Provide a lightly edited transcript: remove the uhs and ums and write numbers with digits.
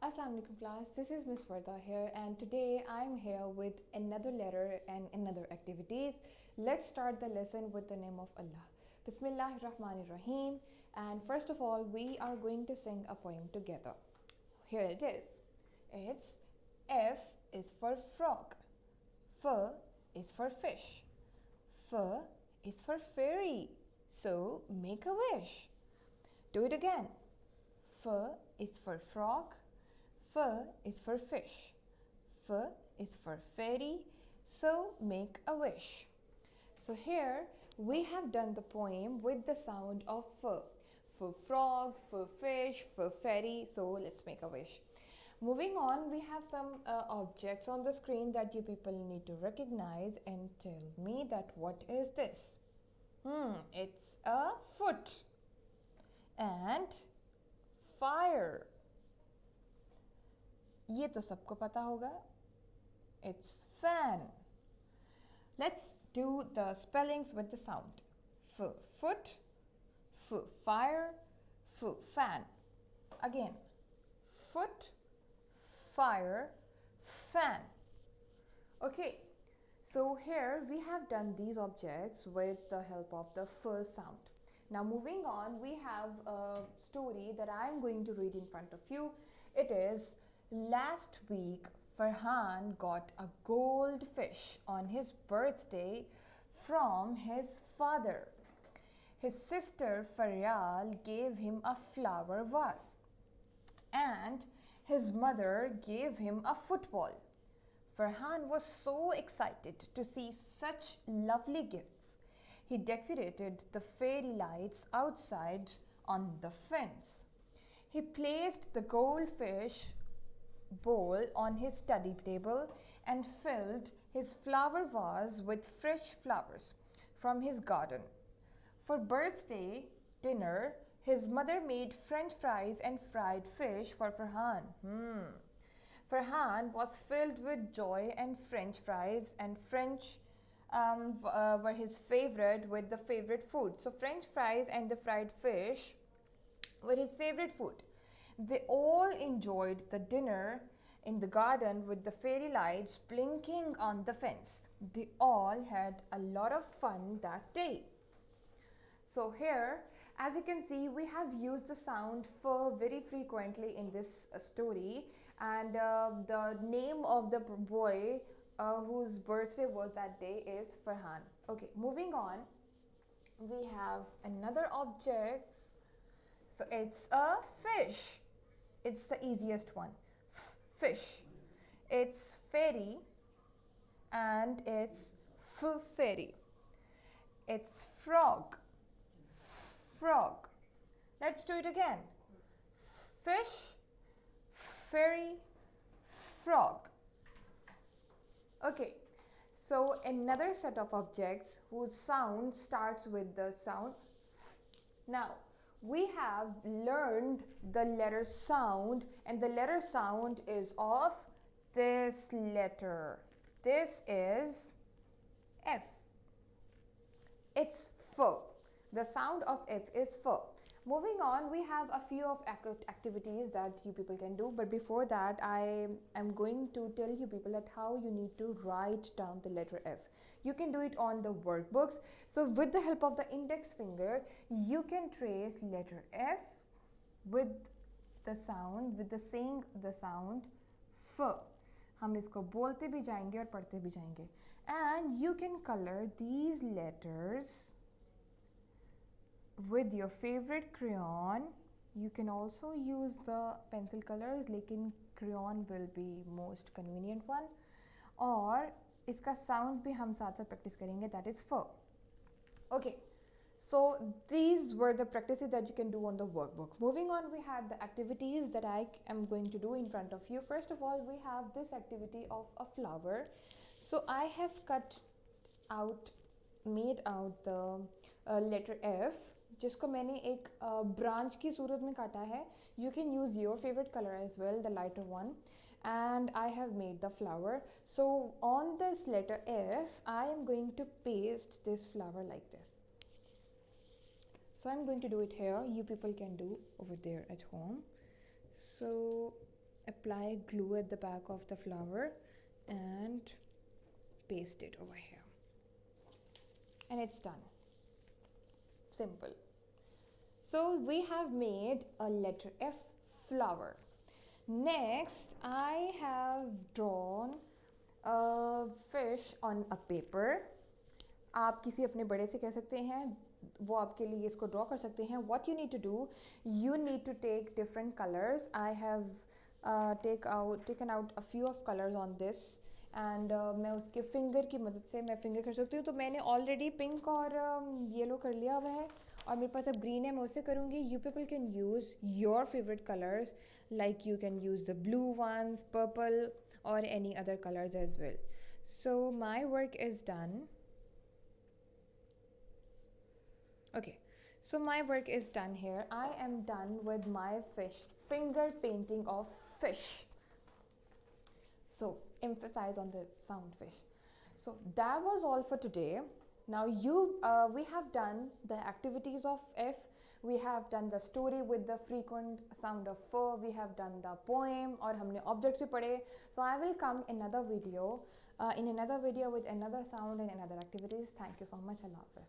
Assalamu alaikum class, this is Miss Warda here and today I'm here with another letter and another activities. Let's start the lesson with the name of Allah. Bismillahir Rahmanir Rahim, and first of all we are going to sing a poem together. Here it is. It's F is for frog, F is for fish, F is for fairy, so make a wish. Do it again. F is for frog, F is for fish, F is for fairy, so make a wish. So here we have done the poem with the sound of F. For frog, for fish, for fairy, so let's make a wish. Moving on, we have some objects on the screen that you people need to recognize and tell me that what is this? It's a foot and fire. ये तो सबको पता होगा. It's fan. Let's do the spellings with the sound. F foot, F fire, F fan. Again, foot, fire, fan. Okay, so here we have done these objects with the help of the F sound. Now moving on, we have a story that I am going to read in front of you. It is, last week Farhan got a goldfish on his birthday from his father. His sister Faryal gave him a flower vase and his mother gave him a football. Farhan was so excited to see such lovely gifts. He decorated the fairy lights outside on the fence. He placed the goldfish bowl on his study table and filled his flower vase with fresh flowers from his garden. For birthday dinner, his mother made French fries and fried fish for Farhan. Farhan was filled with joy, and French fries and French were his favorite with the favorite food. So French fries and the fried fish were his favorite food. They all enjoyed the dinner in the garden with the fairy lights blinking on the fence. They all had a lot of fun that day. So here, as you can see, we have used the sound F very frequently in this story, and the name of the boy whose birthday was that day is Farhan. Okay, moving on, we have another object. So it's a fish. It's the easiest one. Fish. It's fairy and it's fairy. It's frog. Frog. Let's do it again. Fish, fairy, frog. Okay, so another set of objects whose sound starts with the sound F. Now, we have learned the letter sound, and the letter sound is of this letter. This is F. It's F. The sound of F is F. Moving on, we have a few of activities that you people can do, but before that I am going to tell you people that how you need to write down the letter F. You can do it on the workbooks. So with the help of the index finger, you can trace letter F with the sound, with the saying the sound F. हम इसको बोलते भी जाएंगे और पढ़ते भी जाएंगे. And you can color these letters with your favorite crayon. You can also use the pencil colors, लेकिन crayon will be most convenient one. और इसका sound भी हम साथ साथ practice करेंगे, that is F. Okay, so these were the practices that you can do on the workbook. Moving on, we have the activities that I am going to do in front of you. First of all, we have this activity of a flower. So I have made out the letter F, जिसको मैंने एक branch की सूरत में काटा है. You can use your favorite color as well, the lighter one. And I have made the flower. So on this letter F, I am going to paste this flower like this. So I'm going to do it here. You people can do over there at home. So apply glue at the back of the flower and paste it over here, and it's done. Simple. So we have made a letter F flower. Next, I have drawn a fish on a paper. आप किसी अपने बड़े से कह सकते हैं, वो आपके लिए इसको ड्रॉ कर सकते हैं. What you need to do, you need to take different colors. I have taken out a few of colors on this, and मैं उसके फिंगर की मदद से मैं फिंगर कर सकती हूँ. तो मैंने ऑलरेडी पिंक और येलो कर लिया हुआ है, और मेरे पास अब ग्रीन है, मैं उससे करूँगी. You people can use your favourite colours, like you can use the blue ones, purple, or any other colors as well. So my work is done. Okay, so my work is done here. I am done with my fish, finger painting of fish. So emphasize on the sound fish. So that was all for today. Now we have done the activities of F. We have done the story with the frequent sound of fur. We have done the poem, और हमने objects भी पढ़े. So I will come in another video with another sound and another activities. Thank you so much. Allah Hafiz.